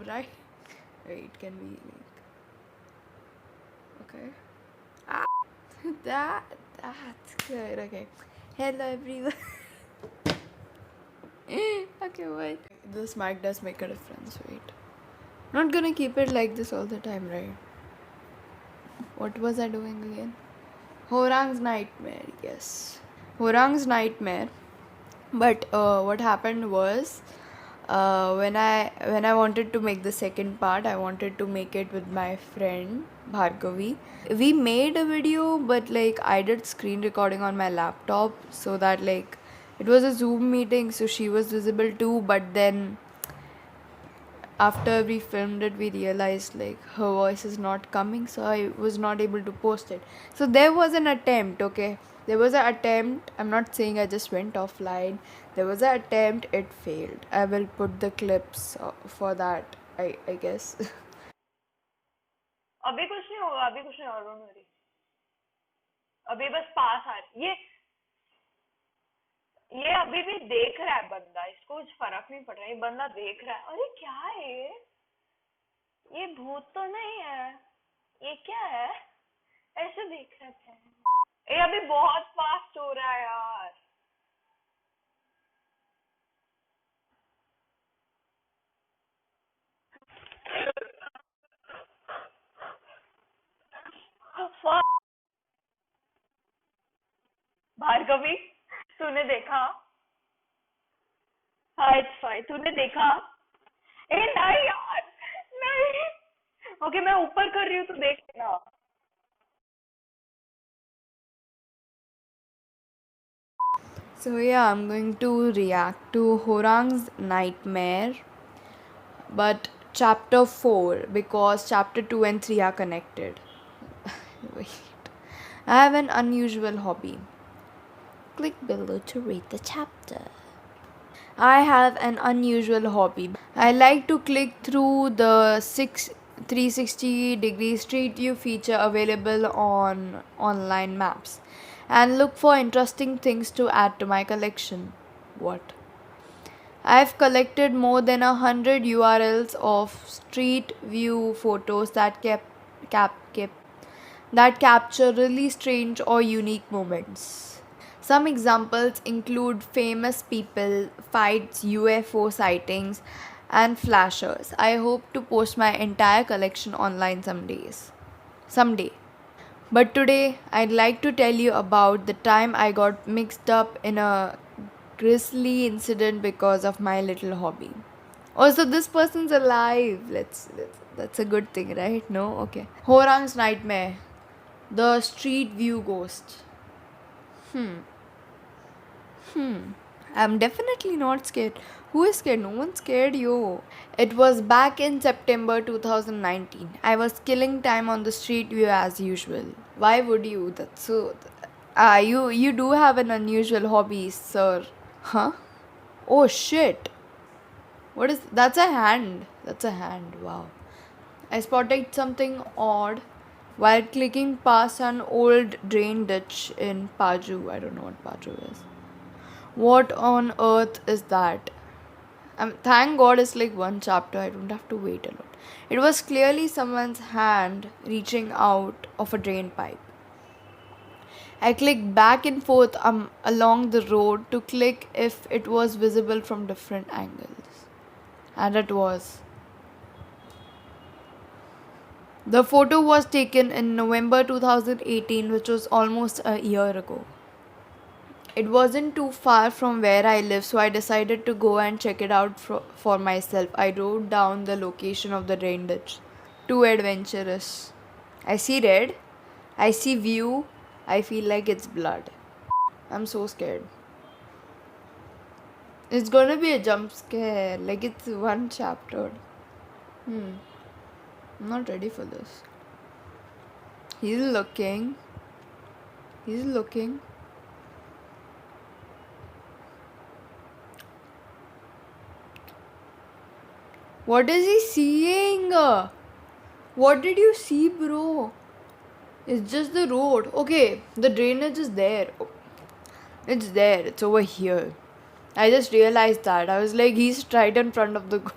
right? It can be like, okay. Ah, that's good. Okay. Hello everyone. Okay, wait. This mic does make a difference. Wait. Not gonna keep it like this all the time, right? What was I doing again? Horang's Nightmare. Yes. Horang's Nightmare. But what happened was, when I wanted to make the second part, I wanted to make it with my friend Bhargavi. We made a video, but like I did screen recording on my laptop, so that like it was a Zoom meeting, so she was visible too. But then after we filmed it, we realized like her voice is not coming, so I was not able to post it. So there was an attempt. Okay, there was an attempt. I'm not saying I just went offline. There was an attempt. It failed. I will put the clips for that, I guess. अभी कुछ नहीं होगा, अभी कुछ नहीं होगा, don't worry. अभी बस पास आ रही ये अभी भी देख रहा है बंदा, इसको कुछ फर्क नहीं पड़ रहा, ये बंदा देख रहा है। अरे क्या है ये भूत तो नहीं है, ये क्या है, ऐसे देख रहा है। ये अभी बहुत फास्ट हो रहा है यार। भार्गवी, तूने देखा? हाँ इट्स फाइन, तूने देखा? ए नहीं यार, नहीं। ओके मैं ऊपर कर रही हूँ, तू देख लेना। So yeah, I'm going to react to Horang's Nightmare, but chapter 4, because chapter 2 and 3 are connected. Wait. I have an unusual hobby. Click below to read the chapter. I have an unusual hobby. I like to click through the 360-degree Street View feature available on online maps and look for interesting things to add to my collection. What? I've collected more than 100 URLs of street view photos that capture really strange or unique moments. Some examples include famous people, fights, UFO sightings, and flashers. I hope to post my entire collection online Someday. But today, I'd like to tell you about the time I got mixed up in a grisly incident because of my little hobby. Also, this person's alive. That's a good thing, right? No? Okay. Horang's Nightmare. The Street View Ghost. I'm definitely not scared. Who is scared? No one's scared, yo. It was back in September 2019. I was killing time on the street view as usual. Why would you? That's so. You do have an unusual hobby, sir. Huh? Oh shit. What is that's a hand. That's a hand. Wow. I spotted something odd while clicking past an old drain ditch in Paju. I don't know what Paju is. What on earth is that? Thank God it's like one chapter. I don't have to wait a lot. It was clearly someone's hand reaching out of a drain pipe. I clicked back and forth along the road to click if it was visible from different angles. And it was. The photo was taken in November 2018, which was almost a year ago. It wasn't too far from where I live, so I decided to go and check it out for myself. I wrote down the location of the drain ditch. Too adventurous. I see red. I see view. I feel like it's blood. I'm so scared. It's gonna be a jump scare. Like it's one chapter. I'm not ready for this. He's looking. He's looking. What is he seeing? What did you see, bro? It's just the road. Okay, the drainage is there. It's there. It's over here. I just realized that. I was like, he's right in front of the ghost.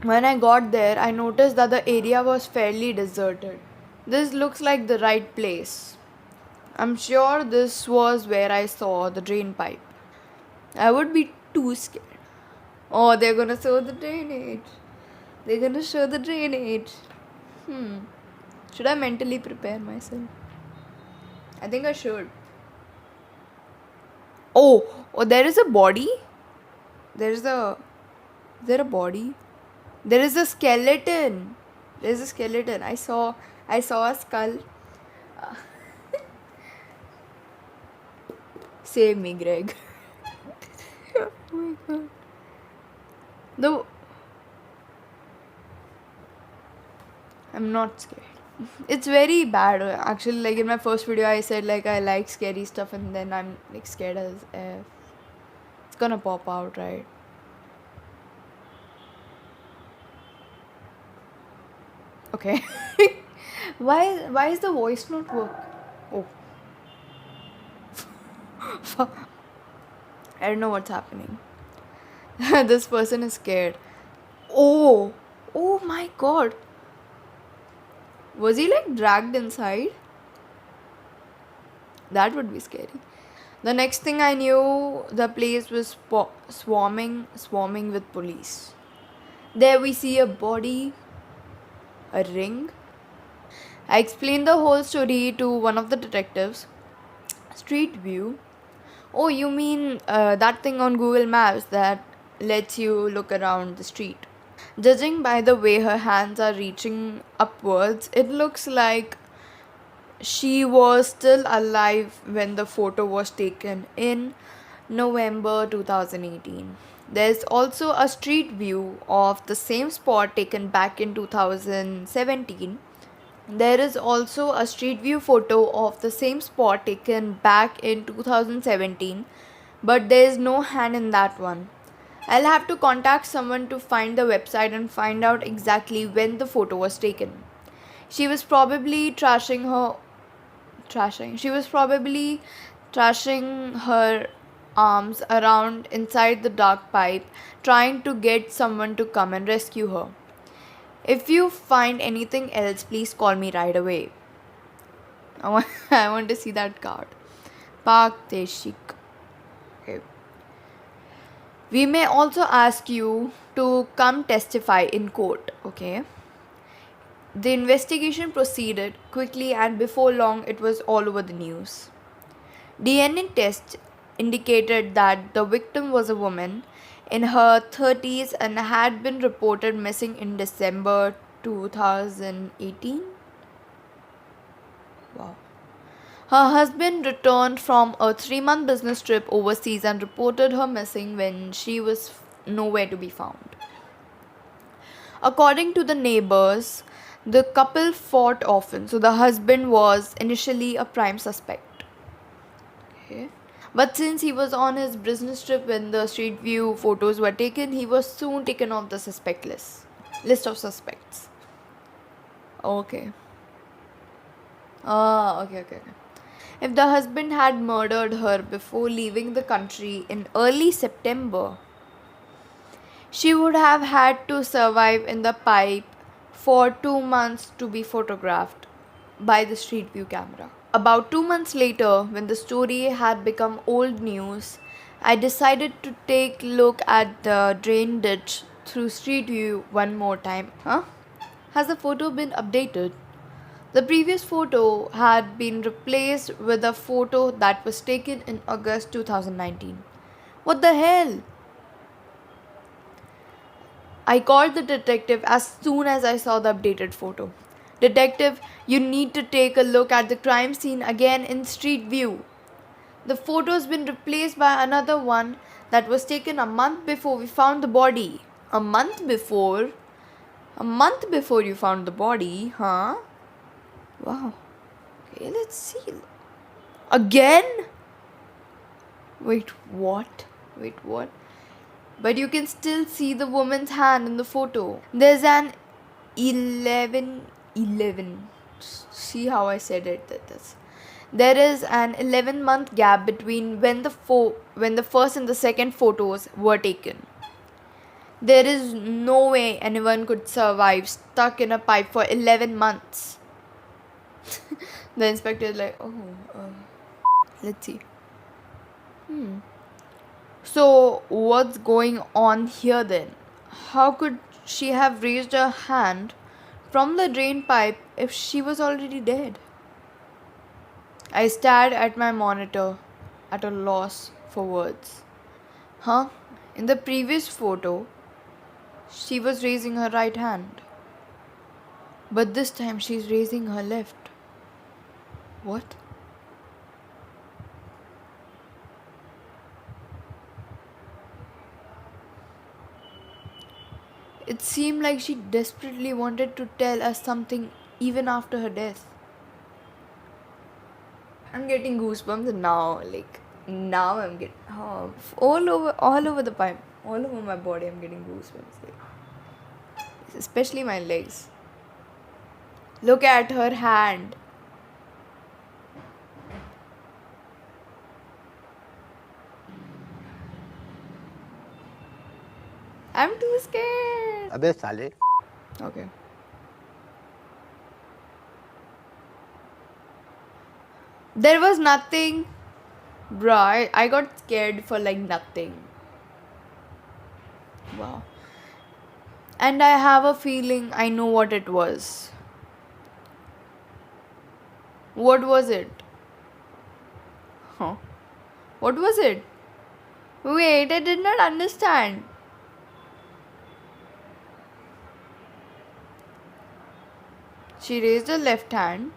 When I got there, I noticed that the area was fairly deserted. This looks like the right place. I'm sure this was where I saw the drain pipe. I would be too scared. Oh, they're gonna show the drainage. They're gonna show the drainage. Hmm. Should I mentally prepare myself? I think I should. Oh, there is a body. There's a. Is there a body? There is a skeleton. There's a skeleton. I saw a skull. Save me, Greg. Oh my god. No, I'm not scared. It's very bad. Actually, like in my first video, I said like I like scary stuff, and then I'm like scared as if it's gonna pop out, right? Okay. Why is the voice not work? Oh, fuck. I don't know what's happening. This person is scared. Oh, oh my god. Was he like dragged inside? That would be scary. The next thing I knew, the place was swarming with police. There we see a body, a ring. I explained the whole story to one of the detectives. Street View. Oh, you mean that thing on Google Maps that lets you look around the street? Judging by the way her hands are reaching upwards, it looks like she was still alive when the photo was taken in November 2018. There's also a street view of the same spot taken back in 2017. There is also a street view photo of the same spot taken back in 2017, but there is no hand in that one. I'll have to contact someone to find the website and find out exactly when the photo was taken. She was probably She was probably trashing her arms around inside the dark pipe, trying to get someone to come and rescue her. If you find anything else, please call me right away. I want to see that card. Park Teshik. Okay. We may also ask you to come testify in court. Okay. The investigation proceeded quickly, and before long, it was all over the news. DNA tests indicated that the victim was a woman in her 30s and had been reported missing in December 2018. Wow. Her husband returned from a 3-month business trip overseas and reported her missing when she was nowhere to be found. According to the neighbors, the couple fought often, so the husband was initially a prime suspect. Okay. But since he was on his business trip when the street view photos were taken, he was soon taken off the suspect list of suspects. Okay. Okay. If the husband had murdered her before leaving the country in early September, she would have had to survive in the pipe for 2 months to be photographed by the street view camera. About 2 months later, when the story had become old news, I decided to take a look at the drain ditch through street view one more time. Huh? Has the photo been updated? The previous photo had been replaced with a photo that was taken in August 2019. What the hell? I called the detective as soon as I saw the updated photo. Detective, you need to take a look at the crime scene again in street view. The photo's been replaced by another one that was taken a month before we found the body. A month before? A month before you found the body, huh? Wow. Okay, let's see. Again? Wait, what? But you can still see the woman's hand in the photo. There's an 11. See how I said it? There is an 11-month gap between when the first and the second photos were taken. There is no way anyone could survive stuck in a pipe for 11 months. The inspector is like, oh, let's see. So, what's going on here then? How could she have raised her hand from the drain pipe if she was already dead? I stared at my monitor at a loss for words. Huh? In the previous photo, she was raising her right hand. But this time she's raising her left. What? It seemed like she desperately wanted to tell us something even after her death. I'm getting goosebumps now. Like now, I'm getting all over the pipe, all over my body. I'm getting goosebumps. Like, especially my legs. Look at her hand. I'm too scared. अबे साले Okay. There was nothing. Bruh, I got scared for like nothing. Wow. And I have a feeling I know what it was. What was it? Huh? What was it? Wait, I did not understand. She raised her left hand.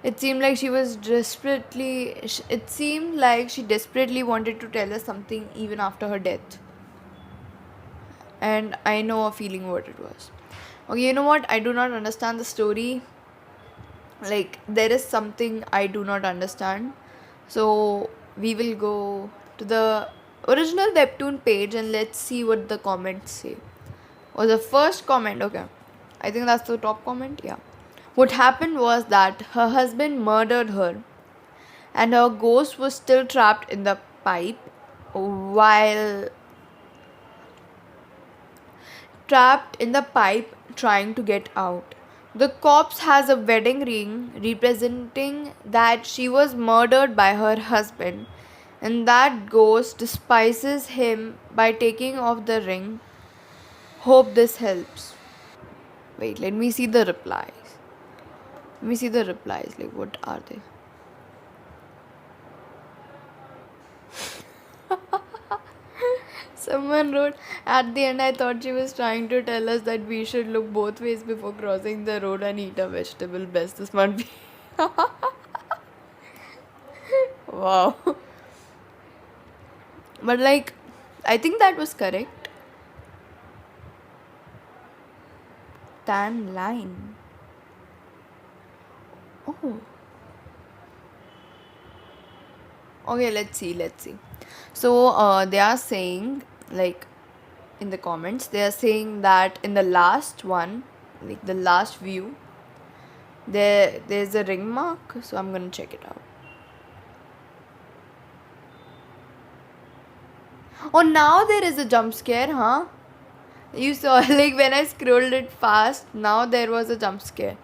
It seemed like she was desperately. It seemed like she desperately wanted to tell us something even after her death. And I know a feeling what it was. Okay, you know what? I do not understand the story. Like, there is something I do not understand. So, we will go to the original Webtoon page and let's see what the comments say. Or the first comment, okay. I think that's the top comment, yeah. What happened was that her husband murdered her and her ghost was still trapped in the pipe while trying to get out. The corpse has a wedding ring representing that she was murdered by her husband, and that ghost despises him by taking off the ring. Hope this helps. Wait, let me see the replies. Like, what are they? Someone wrote, at the end, I thought she was trying to tell us that we should look both ways before crossing the road and eat a vegetable. Best this might be. Wow. But, like, I think that was correct. Tan line. Oh. Okay, let's see. So, they are saying, like, in the comments, they are saying that in the last one, like the last view, there's a ring mark. So I'm gonna check it out. Oh, now there is a jump scare, huh? You saw like when I scrolled it fast. Now there was a jump scare.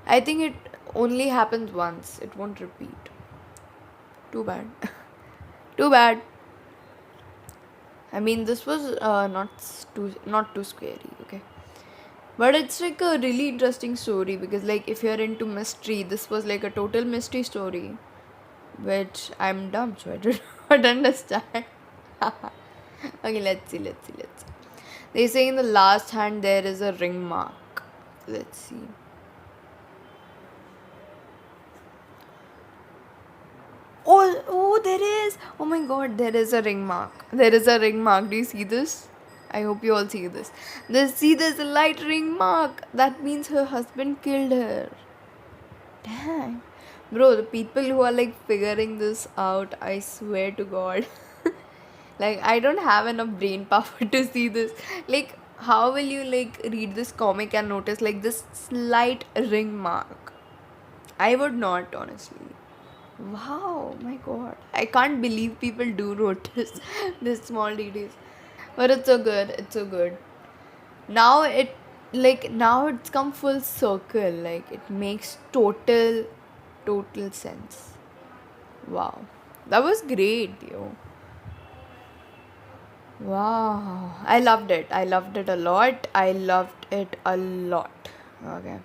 I think it only happens once. It won't repeat. Too bad. Too bad. I mean, this was not too scary. Okay. But it's like a really interesting story because, like, if you're into mystery, this was like a total mystery story, which I'm dumb, so I do not understand. Okay, let's see. They say in the last hand there is a ring mark. Let's see. Oh, there is. Oh my god, there is a ring mark. There is a ring mark. Do you see this? I hope you all see this. There's a light ring mark. That means her husband killed her. Dang. Bro, the people who are like figuring this out, I swear to God. Like, I don't have enough brain power to see this. Like, how will you like read this comic and notice like this slight ring mark? I would not, honestly. Wow, my god. I can't believe people do notice this small details. But it's so good. It's so good. Now now it's come full circle. Like it makes total sense. Wow. That was great, yo. Wow. I loved it. I loved it a lot. I loved it a lot. Okay.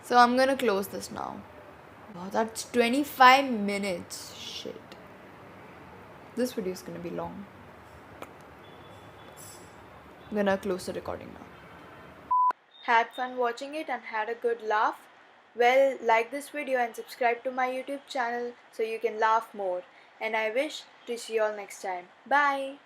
So I'm gonna close this now. Wow, that's 25 minutes. Shit. This video is gonna be long. I'm gonna close the recording now. Had fun watching it and had a good laugh? Well, like this video and subscribe to my YouTube channel so you can laugh more. And I wish to see you all next time. Bye.